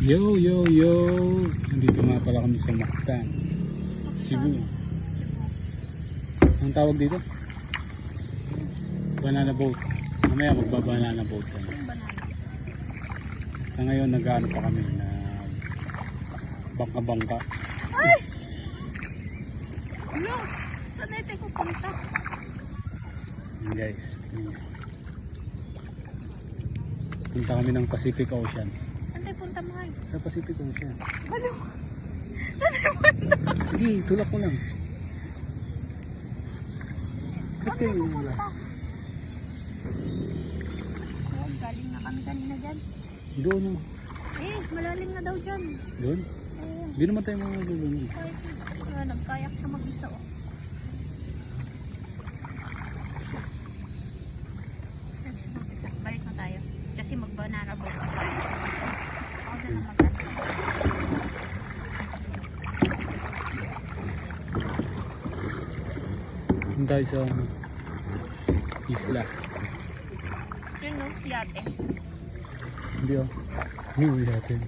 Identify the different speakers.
Speaker 1: Yo, yo, yo! Nandito nga pala kami sa Mactan, Cebu. Ang tawag dito? Banana boat. Mamaya magbabanana boat kami. Sa ngayon nag-ano pa kami na bangka-bangka.
Speaker 2: Ay! Ano? Saan na ito pupunta?
Speaker 1: Yan guys, tingnan nyo. Punta kami ng Pacific Ocean.
Speaker 2: Saan tayo punta, mahal?
Speaker 1: Sa Pacific Ocean.
Speaker 2: Ano? Saan tayo punta?
Speaker 1: Sige, tulak mo lang.
Speaker 2: Saan tayo pupunta? Oh, galing na kami kanina dyan.
Speaker 1: Doon o.
Speaker 2: Eh, malalim na daw dyan.
Speaker 1: Doon?
Speaker 2: Oo.
Speaker 1: Hindi naman tayo mga doon.
Speaker 2: Nagkayak siya mag-isa oh. Balik na tayo. Kasi mag-banana boat na tayo. Ako na lang mag-ano.
Speaker 1: Doon tayo sa isla.
Speaker 2: Yun no, yate.
Speaker 1: Hindi o. Hindi natin.